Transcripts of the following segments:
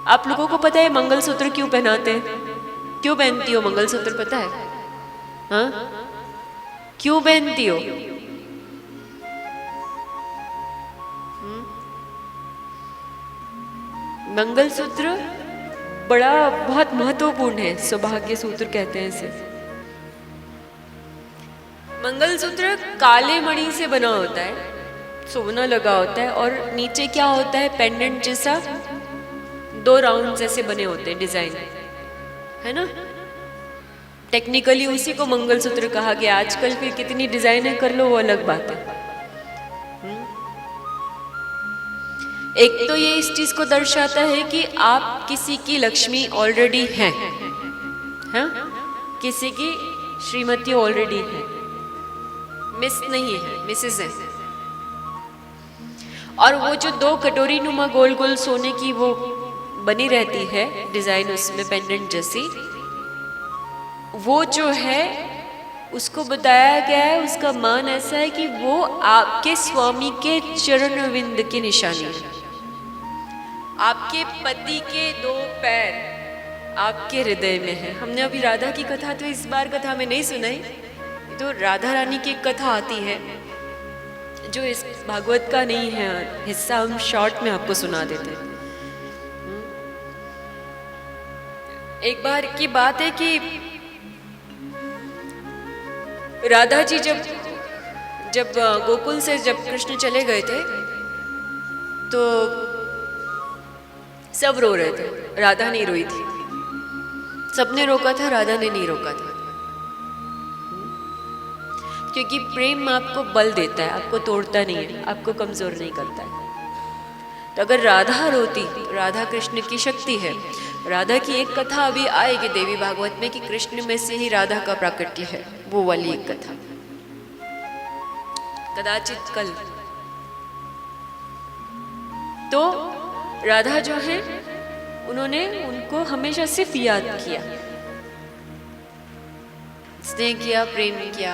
आप लोगों को पता है मंगलसूत्र क्यों पहनाते हैं? क्यों पहनती हो मंगलसूत्र, पता है? हाँ, क्यों पहनती हो? मंगलसूत्र बड़ा बहुत महत्वपूर्ण है, सौभाग्य सूत्र कहते हैं इसे। मंगलसूत्र काले मणि से बना होता है, सोना लगा होता है, और नीचे क्या होता है, पेंडेंट जैसा 2 राउंड जैसे बने होते हैं, डिजाइन है ना। टेक्निकली उसी को मंगलसूत्र कहा गया। आजकल फिर कितनी डिजाइनें कर लो, वो अलग बात है। एक तो ये इस चीज को दर्शाता है कि आप किसी की लक्ष्मी ऑलरेडी हैं, हाँ? किसी की श्रीमती ऑलरेडी है, मिस नहीं है, मिसेस है। और वो जो 2 कटोरी नुमा गोल गोल सोने की वो बनी रहती है डिजाइन, उसमें पेंडेंट जैसी, वो जो है उसको बताया गया है, उसका मान ऐसा है कि वो आपके स्वामी के चरण विंद की निशानी है। आपके पति के 2 पैर आपके हृदय में है। हमने अभी राधा की कथा तो इस बार कथा में नहीं सुनाई, तो राधा रानी की कथा आती है जो इस भागवत का नहीं है हिस्सा, हम शॉर्ट में आपको सुना देते हैं। एक बार की बात है कि राधा जी जब गोकुल से जब कृष्ण चले गए थे तो सब रो रहे थे, राधा नहीं रोई थी। सबने रोका था, राधा ने नहीं रोका था। क्योंकि प्रेम आपको बल देता है, आपको तोड़ता नहीं है, आपको कमजोर नहीं करता है। तो अगर राधा रोती, राधा कृष्ण की शक्ति है। राधा की एक कथा अभी आएगी देवी भागवत में कि कृष्ण में से ही राधा का प्राकट्य है, वो वाली एक कथा कदाचित कल। तो राधा जो है उन्होंने उनको हमेशा सिर्फ याद किया, स्नेह किया, प्रेम किया।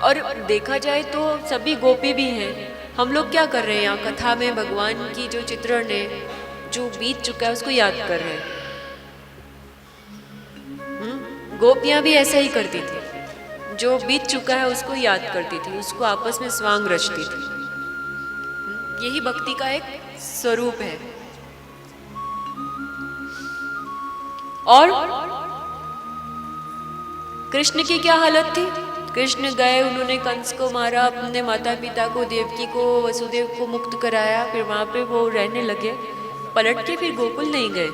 और देखा जाए तो सभी गोपी भी हैं। हम लोग क्या कर रहे हैं यहाँ कथा में, भगवान की जो चित्रण है, जो बीत चुका है उसको याद कर रहे हैं। गोपियां भी ऐसा ही करती थी, जो बीत चुका है उसको याद करती थी, उसको आपस में स्वांग रचती थी। यही भक्ति का एक स्वरूप है। और कृष्ण की क्या हालत थी? कृष्ण गए, उन्होंने कंस को मारा, अपने माता पिता को, देवकी को, वसुदेव को मुक्त कराया, फिर वहां पे वो रहने लगे। पलट के फिर गोकुल नहीं गए,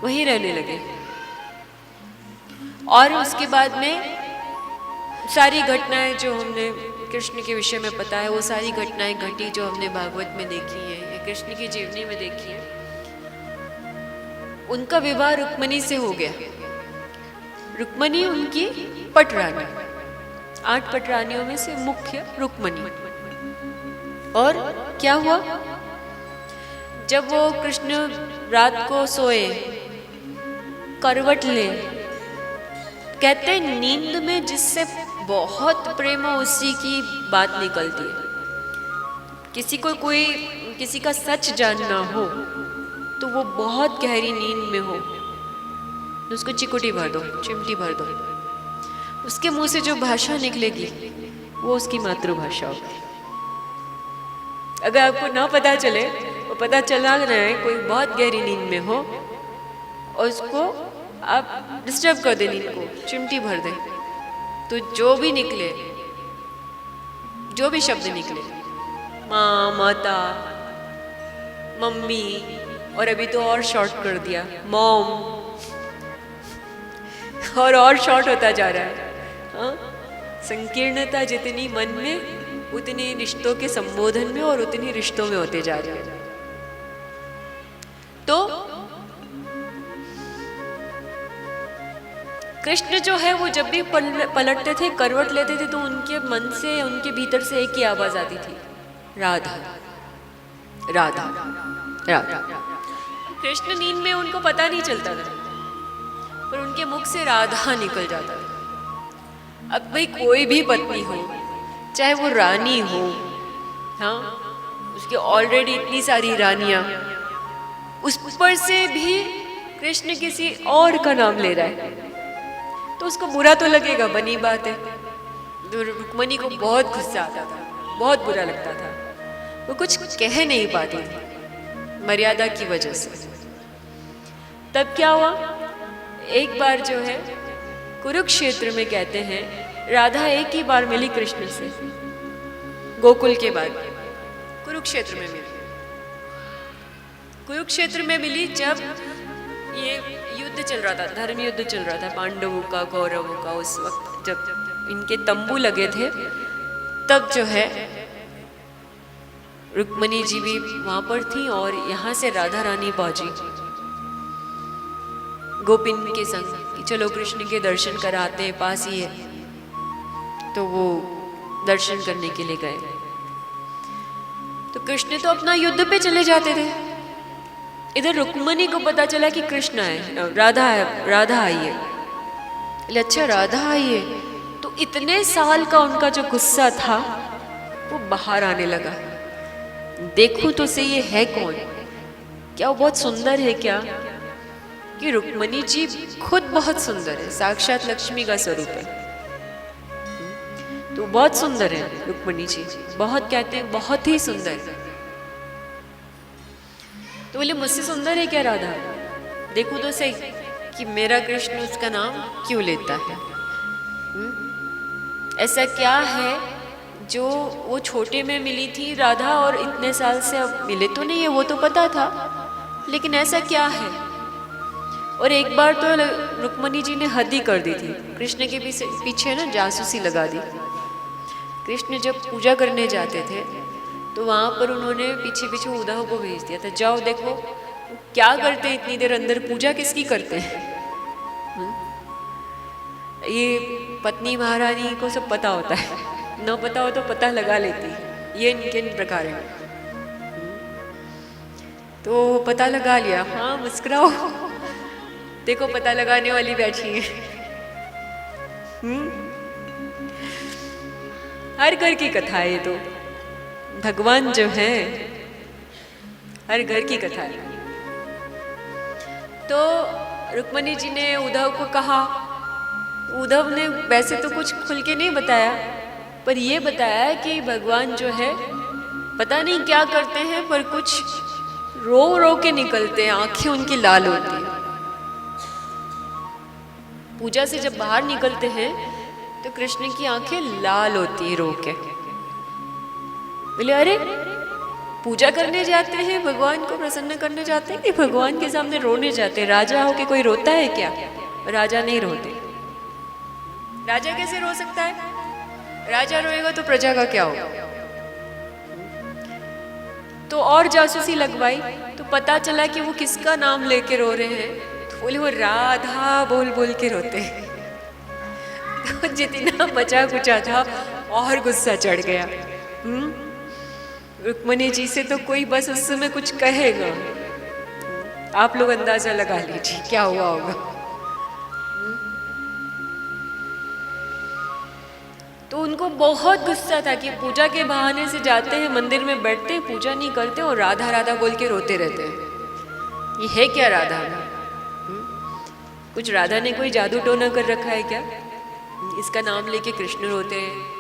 वहीं रहने लगे। और उसके बाद में सारी घटनाएं जो हमने कृष्ण के विषय में पता है, वो सारी घटनाएं घटी जो हमने भागवत में देखी है या कृष्ण की जीवनी में देखी है। उनका विवाह रुक्मणी से हो गया। रुक्मणी उनकी पटरानी, 8 पटरानियों में से मुख्य रुक्मणी। और क्या हुआ, जब वो कृष्ण रात को सोए, करवट ले, कहते हैं नींद में जिससे बहुत प्रेम हो उसी की बात निकलती है। किसी का सच जानना हो तो वो बहुत गहरी नींद में हो, उसको चिकुटी भर दो, चिमटी भर दो, उसके मुंह से जो भाषा निकलेगी वो उसकी मातृभाषा होगी। अगर आपको ना पता चले, वो पता चला रहा है कोई बहुत गहरी नींद में हो और उसको आप डिस्टर्ब कर दे, नींद को चिमटी भर दे, तो जो भी निकले, जो भी शब्द निकले, माँ, माता, मम्मी, और अभी तो और शॉर्ट कर दिया मॉम, और शॉर्ट होता जा रहा है। हाँ? संकीर्णता जितनी मन में, उतनी रिश्तों के संबोधन में और उतनी रिश्तों में होते जा रहे हैं। तो कृष्ण जो है वो जब भी पलटते थे, करवट लेते थे, तो उनके मन से, उनके भीतर से एक ही आवाज आती थी, राधा राधा राधा। कृष्ण नींद में उनको पता नहीं चलता था, पर उनके मुख से राधा निकल जाता था। अब भाई कोई भी पत्नी हो, चाहे वो रानी हो, हाँ, उसकी ऑलरेडी इतनी सारी रानियां, उस पर से भी कृष्ण किसी और का नाम ले रहा है, तो उसको बुरा तो लगेगा, बनी बात है। तो रुक्मणी को बहुत गुस्सा आता था, बहुत बुरा लगता था, वो कुछ कह नहीं पाती थी मर्यादा की वजह से। तब क्या हुआ, एक बार जो है कुरुक्षेत्र में कहते हैं राधा एक ही बार मिली कृष्ण से, गोकुल के बाद कुरुक्षेत्र में मिली। कुरुक्षेत्र में मिली जब ये युद्ध चल रहा था, धर्म युद्ध चल रहा था पांडवों का कौरवों का। उस वक्त जब इनके तंबू लगे थे, तब जो है रुक्मणी जी भी वहां पर थी और यहाँ से राधा रानी पहुंची गोपिन के संग कि चलो कृष्ण के दर्शन कराते हैं, पास ही है। तो वो दर्शन करने के लिए गए। तो कृष्ण तो अपना युद्ध पे चले जाते थे, इधर रुक्मणी को पता चला कि कृष्ण है, राधा है, राधा आई है। अच्छा राधा आई है, तो इतने साल का उनका जो गुस्सा था वो बाहर आने लगा। देखूं तो से ये है कौन, क्या वो बहुत सुंदर है क्या? कि रुक्मणी जी खुद बहुत सुंदर है, साक्षात लक्ष्मी का स्वरूप है। तो बहुत सुंदर है रुक्मणी जी, बहुत कहते हैं बहुत ही सुंदर। तो बोले मुझसे सुंदर है क्या राधा? देखो तो सही कि मेरा कृष्ण उसका नाम क्यों लेता है। ऐसा क्या है जो वो छोटे में मिली थी राधा और इतने साल से अब मिले तो नहीं है, वो तो पता था, लेकिन ऐसा क्या है? और एक बार तो रुक्मणी जी ने हद ही कर दी थी, कृष्ण के पीछे ना जासूसी लगा दी। कृष्ण जब पूजा करने जाते थे तो वहाँ पर उन्होंने पीछे पीछे उद्धव को भेज दिया था, जाओ देखो क्या करते हैं इतनी देर अंदर, पूजा किसकी करते हैं। ये पत्नी महारानी को सब पता होता है, न पता हो तो पता लगा लेती है, ये इनके प्रकार है। तो पता लगा लिया, हाँ मुस्कुराओ, देखो पता लगाने वाली बैठी है। हर घर की कथा है ये, तो भगवान जो है हर घर की कथा है। तो रुक्मणी जी ने उद्धव को कहा, उद्धव ने वैसे तो कुछ खुल के नहीं बताया, पर ये बताया कि भगवान जो है पता नहीं क्या करते हैं, पर कुछ रो रो के निकलते हैं, आंखें उनकी लाल होती हैं। पूजा से जब बाहर निकलते हैं तो कृष्ण की आंखें लाल होती है रो के। बोले अरे पूजा करने जाते हैं, भगवान को प्रसन्न करने जाते हैं कि भगवान के सामने रोने जाते हैं? राजा हो के कोई रोता है क्या? राजा नहीं रोते। राजा कैसे रो सकता है? राजा रोएगा तो प्रजा का क्या होगा? तो और जासूसी लगवाई तो पता चला कि वो किसका नाम लेके रो रहे हैं। तो बोले वो राधा बोल बोल के रोते हैं। तो जितना बचा कुचा था और गुस्सा चढ़ गया। रुक्मणी जी से तो कोई बस उस समय कुछ कहेगा, आप लोग अंदाजा लगा लीजिए क्या हुआ होगा। तो उनको बहुत गुस्सा था कि पूजा के बहाने से जाते हैं, मंदिर में बैठते हैं, पूजा नहीं करते और राधा राधा बोल के रोते रहते हैं। ये है क्या राधा में? कुछ राधा ने कोई जादू टोना कर रखा है क्या? इसका नाम लेके कृष्ण रोते हैं।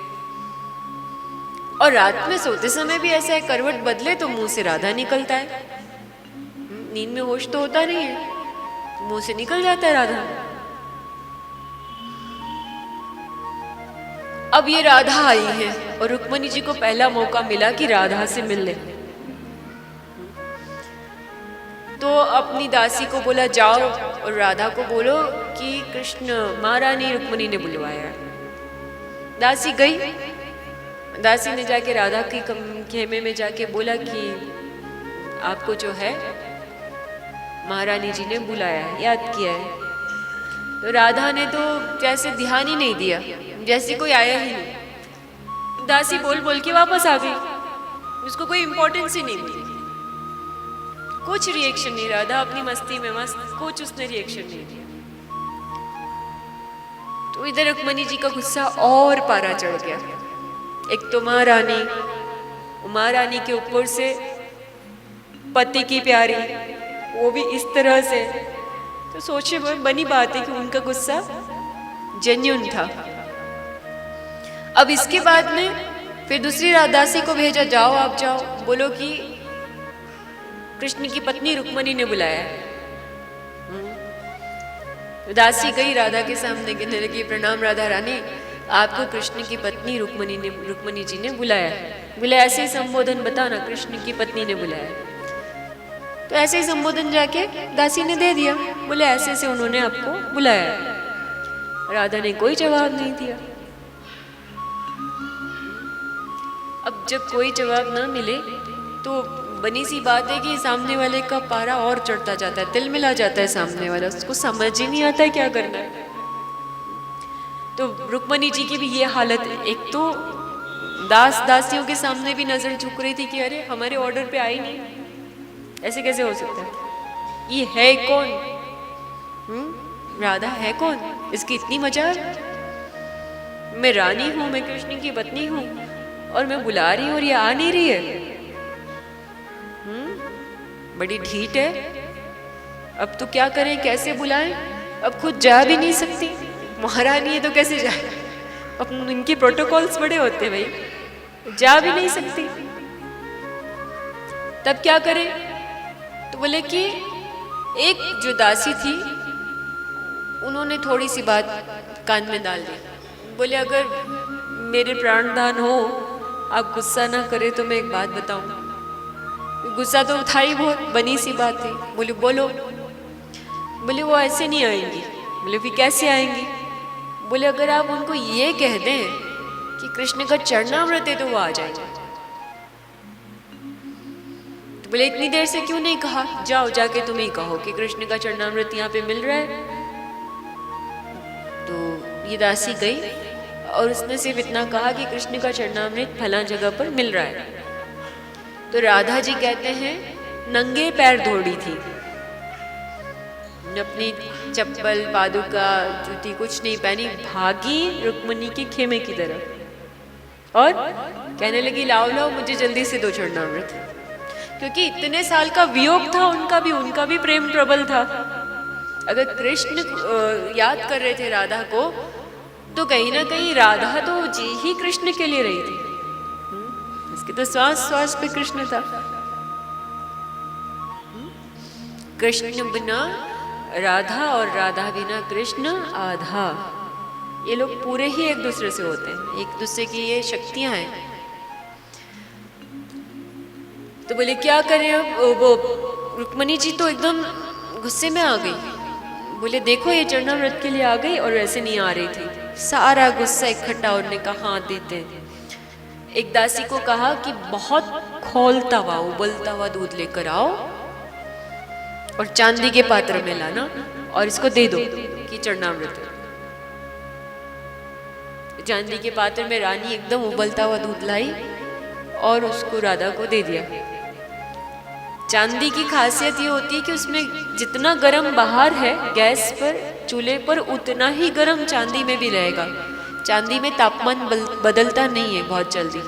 और रात में सोते समय भी ऐसा है, करवट बदले तो मुंह से राधा निकलता है। नींद में होश तो होता नहीं है, मुंह से निकल जाता है राधा। अब ये राधा आई है और रुक्मणी जी को पहला मौका मिला कि राधा से मिल ले। तो अपनी दासी को बोला जाओ और राधा को बोलो कि कृष्ण महारानी रुक्मणी ने बुलवाया है। दासी गई, दासी ने जाके राधा की खेमे में जाके बोला कि आपको जो है महारानी जी ने बुलाया है, याद किया है। तो राधा ने तो जैसे ध्यान ही नहीं दिया, जैसे कोई आया ही नहीं। दासी बोल बोल के वापस आ गई, उसको कोई इंपॉर्टेंस ही नहीं दी, कुछ रिएक्शन नहीं। राधा अपनी मस्ती में मस्त, कुछ उसने रिएक्शन नहीं दिया। तो इधर रुक्मणी जी का गुस्सा और पारा चढ़ गया। एक तो महारानी के ऊपर से पति की प्यारी, वो भी इस तरह से। तो सोचे बनी बात है कि उनका गुस्सा जेन्युइन था। अब इसके बाद में फिर दूसरी दासी को भेजा, जाओ आप जाओ, बोलो कि कृष्ण की पत्नी रुक्मणी ने बुलाया है। तो दासी गई राधा के सामने, कहने लगी प्रणाम राधा रानी, आपको कृष्ण की पत्नी रुक्मणी जी ने बुलाया है। बोले ऐसे ही संबोधन बताना, कृष्ण की पत्नी ने बुलाया है। तो ऐसे ही संबोधन जाके दासी ने दे दिया, बोले ऐसे से उन्होंने आपको बुलाया है। राधा ने कोई जवाब नहीं दिया। अब जब कोई जवाब ना मिले तो बनी सी बात है कि सामने वाले का पारा और चढ़ता जाता है, तिल मिला जाता है सामने वाला, उसको समझ ही नहीं आता है क्या करना है। तो रुक्मणी जी की भी ये हालत है। एक तो दासियों के सामने भी नजर झुक रही थी कि अरे हमारे ऑर्डर पे आई नहीं, ऐसे कैसे हो सकता है, ये है कौन, राधा है कौन, इसकी इतनी मजाल, मैं रानी हूं, मैं कृष्ण की पत्नी हूं और मैं बुला रही हूं और ये आ नहीं रही है। बड़ी ढीठ है। अब तो क्या करें, कैसे बुलाएं, अब खुद जा भी नहीं सकती, महारानी है तो कैसे जाए, अब इनके प्रोटोकॉल्स बड़े होते भाई, जा भी नहीं सकती। तब क्या करें, तो बोले कि एक जो दासी थी उन्होंने थोड़ी सी बात कान में डाल दी। बोले अगर मेरे प्राणदान हो, आप गुस्सा ना करे तो मैं एक बात बताऊं। गुस्सा तो था ही, बहुत बनी सी बात थी। बोले बोलो। बोले वो ऐसे नहीं आएंगी। बोले फिर कैसे आएंगी। बोले अगर आप उनको ये कह दें कि कृष्ण का चरणामृत है तो वो आ जाएंगे। तो बोले इतनी देर से क्यों नहीं कहा, जाओ जाके तुम ही कहो कि कृष्ण का चरणामृत यहाँ पे मिल रहा है। तो ये दासी गई और उसने सिर्फ इतना कहा कि कृष्ण का चरणामृत फला जगह पर मिल रहा है। तो राधा जी कहते हैं नंगे पैर दौड़ी थी, अपनी चप्पल पादुका जूती कुछ नहीं पहनी, भागी रुक्मणी के खेमे की तरफ और कहने लगी लाओ लाओ मुझे जल्दी से दो चरणामृत। क्योंकि इतने साल का वियोग था उनका भी प्रेम प्रबल था। अगर कृष्ण याद कर रहे थे राधा को, तो कहीं ना कहीं राधा तो जी ही कृष्ण के लिए रही थी, इसके तो श्वास श्वास पे कृष्ण था। कृष्ण बिना राधा और राधा बिना कृष्ण आधा, ये लोग पूरे ही एक दूसरे से होते हैं, एक दूसरे की ये शक्तियां हैं। तो बोले क्या करें अब, वो रुक्मणी जी तो एकदम गुस्से में आ गई। बोले देखो ये चरणामृत के लिए आ गई और वैसे नहीं आ रही थी, सारा गुस्सा इकट्ठा उन्होंने कहा हाँ देते हैं। एक दासी को कहा कि बहुत खौलता हुआ उबलता हुआ दूध लेकर आओ और चांदी के पात्र में लाना और इसको दे दो कि चरणामृत है। चांदी के पात्र में रानी एकदम उबलता हुआ दूध लाई और उसको राधा को दे दिया। चांदी की खासियत ये होती है कि उसमें जितना गर्म बाहर है गैस पर चूल्हे पर, उतना ही गर्म चांदी में भी रहेगा। चांदी में तापमान बदलता नहीं है बहुत जल्दी,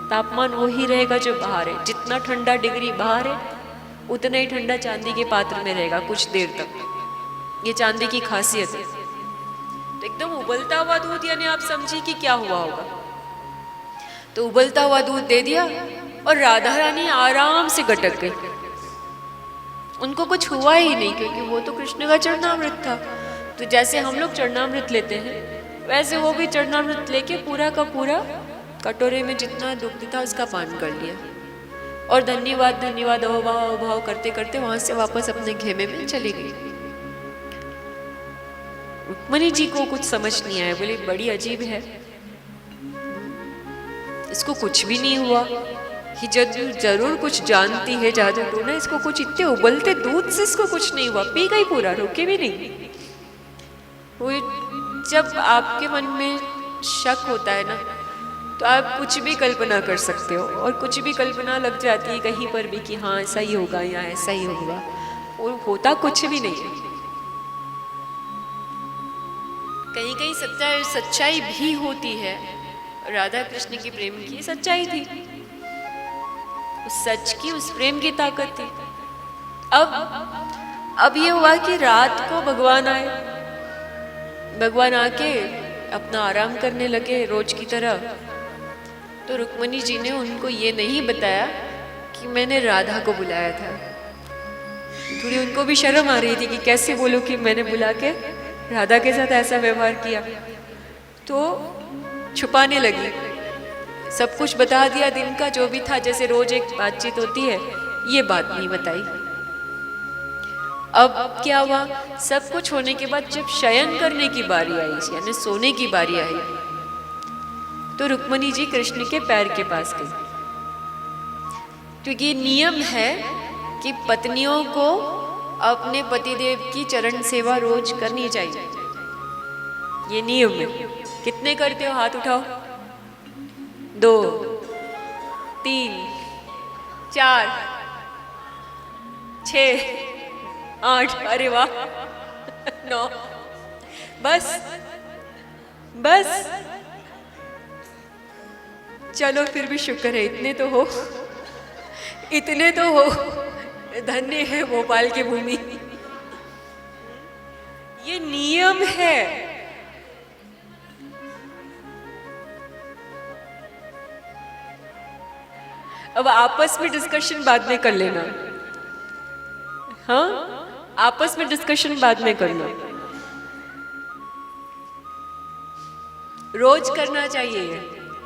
तापमान वही रहेगा जो बाहर है। जितना ठंडा डिग्री बाहर है उतना ही ठंडा चांदी के पात्र में रहेगा कुछ देर तक। ये चांदी की खासियत है। तो एकदम उबलता हुआ दूध, यानी आप समझिए कि क्या हुआ होगा। तो उबलता हुआ दूध दे दिया और राधा रानी आराम से गटक गई, उनको कुछ हुआ ही नहीं, क्योंकि वो तो कृष्ण का चरणामृत था। तो जैसे हम लोग चरणामृत लेते हैं वैसे वो भी चरणामृत लेके पूरा का पूरा कटोरे में जितना दुग्ध था उसका पान कर लिया और धन्यवाद धन्यवाद अहोभाव अहोभाव करते करते वहां से वापस अपने खेमे में चली गई। रुक्मणी जी को कुछ समझ नहीं आया, बोली बड़ी अजीब है, इसको कुछ भी नहीं हुआ, ये जरूर कुछ जानती है जादू टोना, इसको कुछ इतने उबलते दूध से इसको कुछ नहीं हुआ, पी गई पूरा, रुके भी नहीं। वो जब आपके मन में शक होता है ना तो आप कुछ भी कल्पना कर सकते हो और कुछ भी कल्पना लग जाती है कहीं पर भी कि हाँ ऐसा ही होगा या ऐसा ही होगा, और होता कुछ भी नहीं है। कहीं कहीं सच्चाई भी होती है। राधा कृष्ण की प्रेम की सच्चाई थी, उस सच की, उस प्रेम की ताकत थी। अब ये हुआ कि रात को भगवान आए, भगवान आके अपना आराम करने लगे रोज की तरह। तो रुक्मणी जी ने उनको ये नहीं बताया कि मैंने राधा को बुलाया था। थोड़ी उनको भी शर्म आ रही थी कि कैसे बोलूं कि मैंने बुला के राधा के साथ ऐसा व्यवहार किया। तो छुपाने लगी, सब कुछ बता दिया दिन का जो भी था, जैसे रोज एक बातचीत होती है, ये बात नहीं बताई। अब क्या हुआ, सब कुछ होने के बाद जब शयन करने की बारी आई, यानी सोने की बारी आई, तो रुक्मणी जी कृष्ण के पैर के पास गई, क्योंकि नियम है कि पत्नियों को अपने पतिदेव की चरण सेवा रोज करनी चाहिए। ये नियम है। कितने करते हो, हाथ उठाओ। 2 3 4 6 8, अरे वाह 9, बस चलो फिर भी शुक्र है, इतने तो हो, इतने तो हो। धन्य है भोपाल की भूमि। ये नियम है। अब आपस में डिस्कशन बाद में कर लेना, हाँ, आपस में डिस्कशन बाद में करना। रोज करना चाहिए,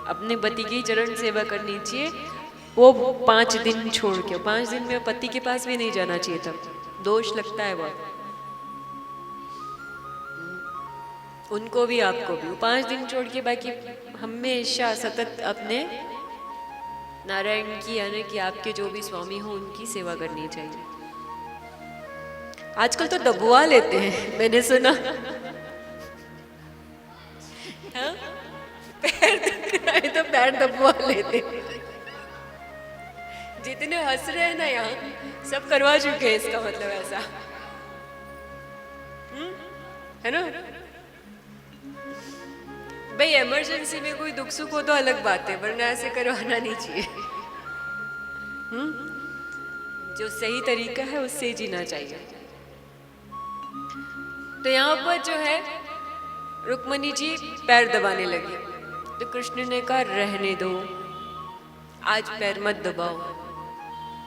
अपने पति की चरण सेवा करनी चाहिए। वो 5 दिन छोड़ के, 5 दिन में पति के पास भी नहीं जाना चाहिए, तब दोष लगता है बहुत, उनको भी आपको भी। 5 दिन छोड़ के बाकी हमेशा सतत अपने नारायण की, यानी कि आपके जो भी स्वामी हो उनकी सेवा करनी चाहिए। आजकल तो दबवा लेते हैं, मैंने सुना। हाँ? पैर दुख रहा है तो पैर दबवा लेते हैं। जितने हंस रहे हैं ना यहाँ, सब करवा चुके हैं, इसका मतलब ऐसा है ना। भाई इमरजेंसी में कोई दुख सुख हो तो अलग बात है, वरना ऐसे करवाना नहीं चाहिए। जो सही तरीका है उससे ही जीना चाहिए। तो यहाँ पर जो है रुक्मणी जी पैर दबाने लगी, तो कृष्ण ने कहा रहने दो, आज पैर मत दबाओ।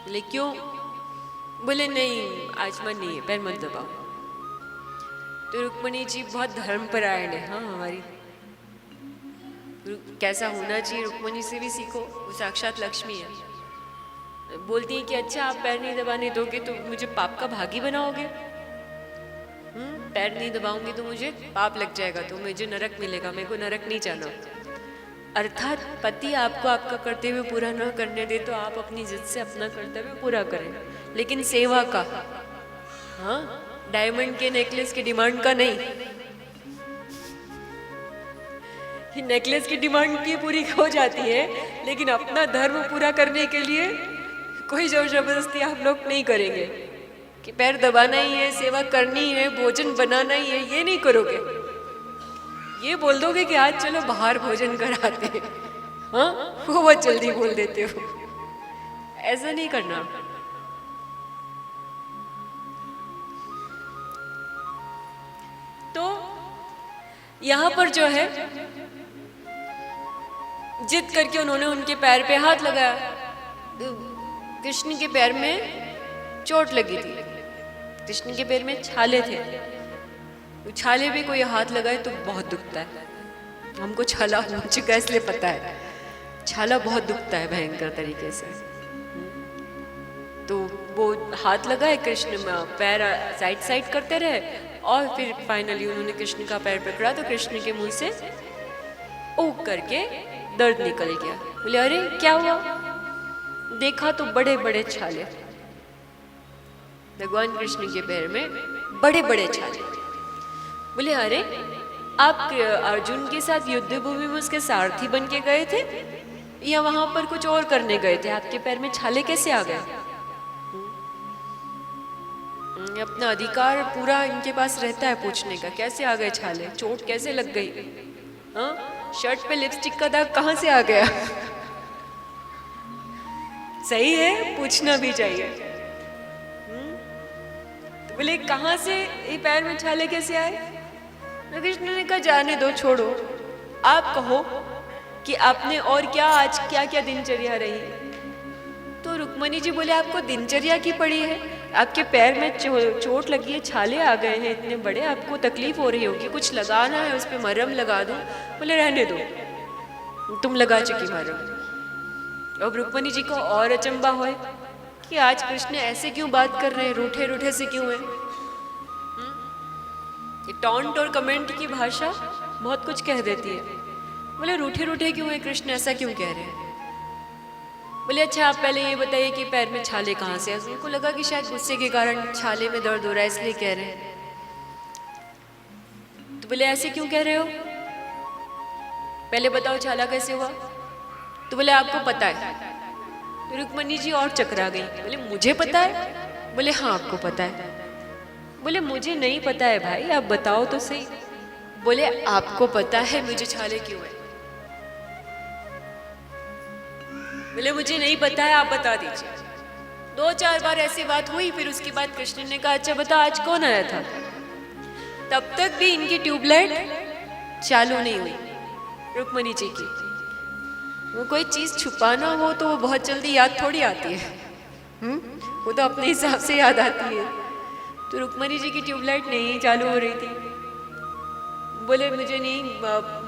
बोले क्यों? बोले नहीं, आज मन नहीं है, पैर मत दबाओ। तो रुक्मणी जी बहुत धर्मपरायण है। हाँ, हमारी कैसा होना चाहिए, रुक्मणी से भी सीखो, वो साक्षात लक्ष्मी है। बोलती है कि अच्छा आप पैर नहीं दबाने दोगे तो मुझे पाप का भागी बनाओगे। पैर नहीं दबाऊंगी तो मुझे पाप लग जाएगा, तो मुझे नरक मिलेगा, मेरे को नरक नहीं जाना। अर्थात पति आपको आपका कर्तव्य पूरा न करने दे तो आप अपनी जिद से अपना कर्तव्य पूरा करें, लेकिन सेवा का, हाँ, डायमंड के नेकलेस की डिमांड का नहीं। नेकलेस की डिमांड की पूरी हो जाती है, लेकिन अपना धर्म पूरा करने के लिए कोई जोर जबरदस्ती आप लोग नहीं करेंगे कि पैर दबाना ही है, सेवा करनी है, भोजन बनाना ही है, ये नहीं करोगे। ये बोल दोगे कि आज चलो बाहर भोजन कराते हैं, हाँ, वो बहुत जल्दी बोल देते हो। ऐसा नहीं करना। तो यहां पर जो है जिद करके उन्होंने उनके पैर पे हाथ लगाया। कृष्ण के पैर में चोट लगी थी, कृष्ण के पैर में छाले थे। छाले भी कोई हाथ लगाए तो बहुत दुखता है। हमको छाला हो चुका है इसलिए पता है, छाला बहुत दुखता है भयंकर तरीके से। तो वो हाथ लगाए, कृष्ण में पैर साइड साइड करते रहे, और फिर फाइनली उन्होंने कृष्ण का पैर पकड़ा तो कृष्ण के मुंह से ऊक करके दर्द निकल गया। बोले अरे क्या हुआ? देखा तो बड़े बड़े छाले, भगवान कृष्ण के पैर में बड़े बड़े छाले। बोले अरे आप अर्जुन के साथ युद्ध भूमि में उसके सारथी बन के गए थे या वहां पर कुछ और करने गए थे? आपके पैर में छाले कैसे आ गए? अपना अधिकार पूरा इनके पास रहता है पूछने का, कैसे आ गए छाले, चोट कैसे लग गई, हाँ, शर्ट पे लिपस्टिक का दाग कहां से आ गया? सही है, पूछना भी चाहिए। बोले कहाँ से ये पैर में छाले कैसे आए? तो कृष्ण ने कहा जाने दो, छोड़ो, आप कहो कि आपने और क्या आज क्या क्या दिनचर्या रही। तो रुक्मणी जी बोले आपको दिनचर्या की पड़ी है, आपके पैर में चोट लगी है, छाले आ गए हैं इतने बड़े, आपको तकलीफ हो रही होगी, कुछ लगाना है, उस पर मरहम लगा दो। बोले रहने दो, तुम लगा चुकी मरहम। अब रुक्मणी जी को और अचंबा हो कि आज कृष्ण ऐसे क्यों बात कर रहे हैं, रूठे रूठे से क्यों है। ये टॉन्ट और कमेंट की भाषा बहुत कुछ कह देती है। बोले रूठे रूठे क्यों है कृष्ण, ऐसा क्यों कह रहे हैं? बोले अच्छा आप पहले ये बताइए कि पैर में छाले कहाँ से? उनको लगा कि शायद गुस्से के कारण छाले में दर्द हो रहा है इसलिए कह रहे हैं। तो बोले ऐसे क्यों कह रहे हो, पहले बताओ छाला कैसे हुआ? तो बोले आपको पता है। तो रुक्मणी जी और चकरा गई, बोले मुझे पता है? बोले हाँ आपको पता है। बोले मुझे नहीं पता है भाई, आप बताओ तो सही। बोले आपको पता है मुझे छाले क्यों है? बोले मुझे नहीं पता है, आप बता दीजिए। 2-4 बार ऐसी बात हुई, फिर उसके बाद कृष्ण ने कहा अच्छा बता आज कौन आया था? तब तक भी इनकी ट्यूबलाइट चालू नहीं हुई रुक्मणी जी की। वो कोई चीज छुपाना हो तो वो बहुत जल्दी याद थोड़ी आती है, वो तो अपने हिसाब से याद आती है। तो रुक्मणी जी की ट्यूबलाइट नहीं चालू हो रही थी। बोले मुझे नहीं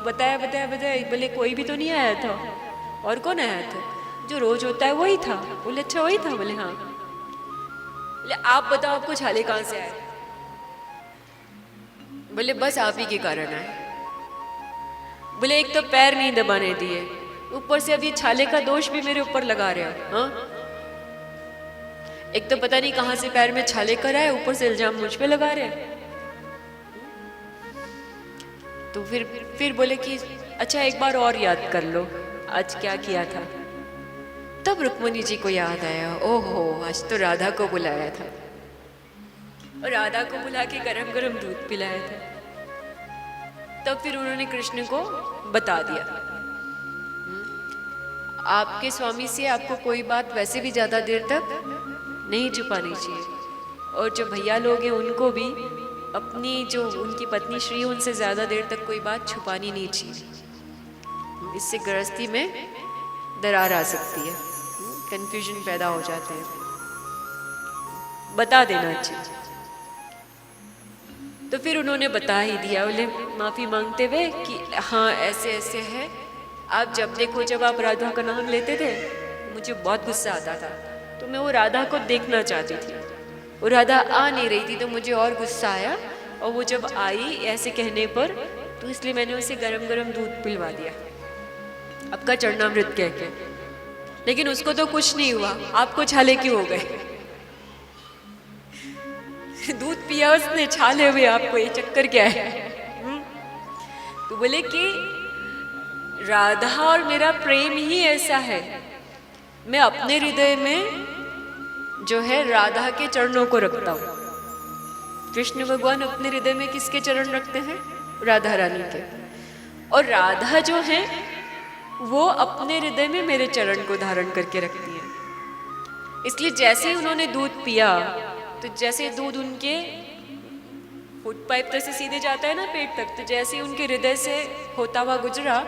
बताया बताया बताया। बोले कोई भी तो नहीं आया था। और कौन आया था? जो रोज होता है वही था। बोले अच्छा वही था? बोले हाँ। बोले आप बताओ आपको छाले कहाँ से आए? बोले बस आप ही के कारण आए। बोले एक तो पैर नहीं दबाने दिए, ऊपर से अब ये छाले का दोष भी मेरे ऊपर लगा रहे हो। हाँ, एक तो पता नहीं कहाँ से पैर में छाले कर आए, ऊपर से इल्जाम मुझ पे लगा रहे हैं। तो फिर बोले कि अच्छा एक बार और याद कर लो आज क्या किया था। तब रुक्मणी जी को याद आया, ओहो आज तो राधा को बुलाया था और राधा को बुला के गरम गरम दूध पिलाया था। तब फिर उन्होंने कृष्ण को बता दिया, आपके स्वामी से आपको कोई बात वैसे भी ज्यादा देर तक नहीं छुपानी चाहिए, और जो भैया लोग हैं उनको भी अपनी जो उनकी पत्नी श्री उनसे ज्यादा देर तक कोई बात छुपानी नहीं चाहिए। इससे गृहस्थी में दरार आ सकती है, कंफ्यूजन पैदा हो जाते हैं, बता देना चाहिए। तो फिर उन्होंने बता ही दिया। बोले माफी मांगते हुए कि हाँ ऐसे ऐसे है, आप जब देखो जब आप राधा का नाम लेते थे मुझे बहुत गुस्सा आता था, तो मैं वो राधा को देखना चाहती थी, वो राधा आ नहीं रही थी तो मुझे और गुस्सा आया, और वो जब आई ऐसे कहने पर तो इसलिए मैंने उसे गरम गरम दूध पिलवा दिया आपका चरणामृत कह के। लेकिन उसको तो कुछ नहीं हुआ, आपको छाले क्यों हो गए? दूध पिया उसने, छाले हुए आपको, ये चक्कर क्या है? तो बोले कि राधा और मेरा प्रेम ही ऐसा है, मैं अपने हृदय में जो है राधा के चरणों को रखता हूँ। कृष्ण भगवान अपने हृदय में किसके चरण रखते हैं? राधा रानी के। और राधा जो है वो अपने हृदय में मेरे चरण को धारण करके रखती है। इसलिए जैसे ही उन्होंने दूध पिया तो जैसे दूध उनके फूड पाइप तक से सीधे जाता है ना पेट तक, तो जैसे ही उनके हृदय से होता हुआ गुजरा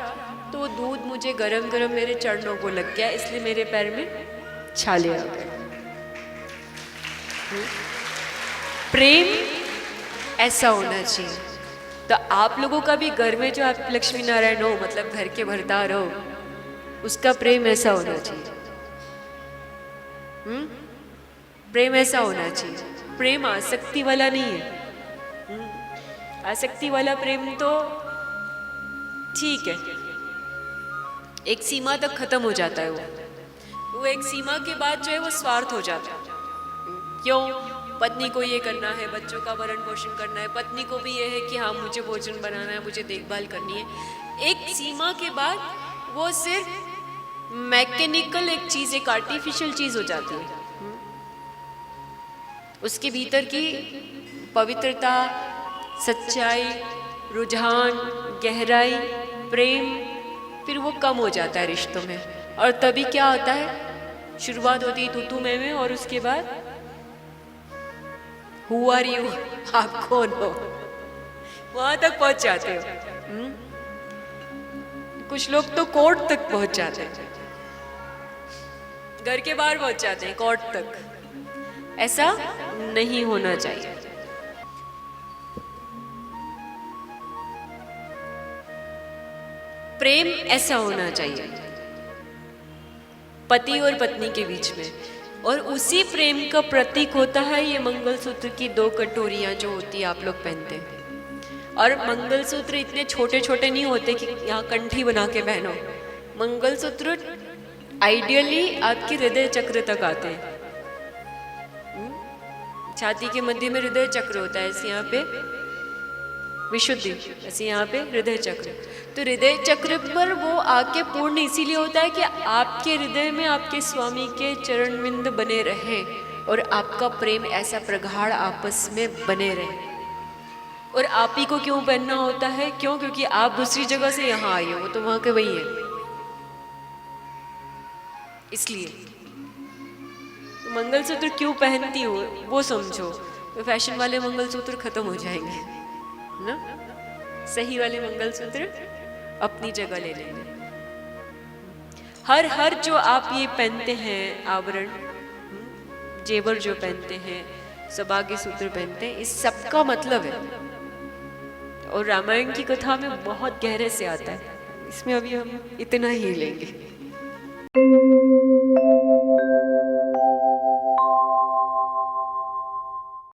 तो वो दूध मुझे गरम गरम मेरे चरणों को लग गया, इसलिए मेरे पैर में छाले आ गए। प्रेम ऐसा होना चाहिए। तो आप लोगों का भी घर में जो आप लक्ष्मी नारायण हो, मतलब घर के भरदार हो, उसका प्रेम ऐसा होना चाहिए। प्रेम ऐसा होना चाहिए। प्रेम आसक्ति वाला नहीं है। आसक्ति वाला प्रेम तो ठीक है, एक सीमा तक खत्म हो जाता है वो एक सीमा के बाद जो है वो स्वार्थ हो जाता है। क्यों? पत्नी को ये करना है, बच्चों का भरण पोषण करना है, पत्नी को भी ये है कि हाँ मुझे भोजन बनाना है, मुझे देखभाल करनी है। एक सीमा के बाद वो सिर्फ मैकेनिकल एक चीज, एक आर्टिफिशियल चीज हो जाती है। उसके भीतर की पवित्रता, सच्चाई, रुझान, गहराई, प्रेम फिर वो कम हो जाता है रिश्तों में। और तभी क्या होता है, शुरुआत होती है तू तू मैं, और उसके बाद हु आर यू, आप कौन हो, वहां तक पहुंच जाते हो। कुछ लोग तो कोर्ट तक पहुंच जाते हैं, घर के बाहर पहुंच जाते हैं, कोर्ट तक। ऐसा नहीं होना चाहिए। प्रेम ऐसा होना चाहिए पति और पत्नी के बीच में, और उसी प्रेम का प्रतीक होता है ये मंगलसूत्र की 2 कटोरियां जो होती है आप लोग पहनते हैं। और मंगलसूत्र इतने छोटे छोटे नहीं होते कि यहाँ कंठी बना के पहनो। मंगलसूत्र आइडियली आपके हृदय चक्र तक आते हैं। छाती के मध्य में हृदय चक्र होता है, ऐसे यहाँ पे विशुद्धि, ऐसे यहाँ पे हृदय चक्र। तो हृदय चक्र पर वो आके पूर्ण इसीलिए होता है कि आपके हृदय में आपके स्वामी के चरण बिंद बने रहे और आपका प्रेम ऐसा प्रगाढ़ आपस में बने रहे। और आप ही को क्यों पहनना होता है? क्यों? क्योंकि आप दूसरी जगह से यहाँ आए हो, वो तो वहां के वही है, इसलिए। तो मंगलसूत्र क्यों पहनती हो वो समझो, तो फैशन वाले मंगलसूत्र खत्म हो जाएंगे ना, सही वाले मंगलसूत्र अपनी जगह ले लेंगे। हर जो आप ये पहनते हैं आवरण, जेवर जो पहनते हैं, सौभाग्य सूत्र पहनते हैं, इस सब का मतलब है। और रामायण की कथा में बहुत गहरे से आता है, इसमें अभी हम इतना ही लेंगे।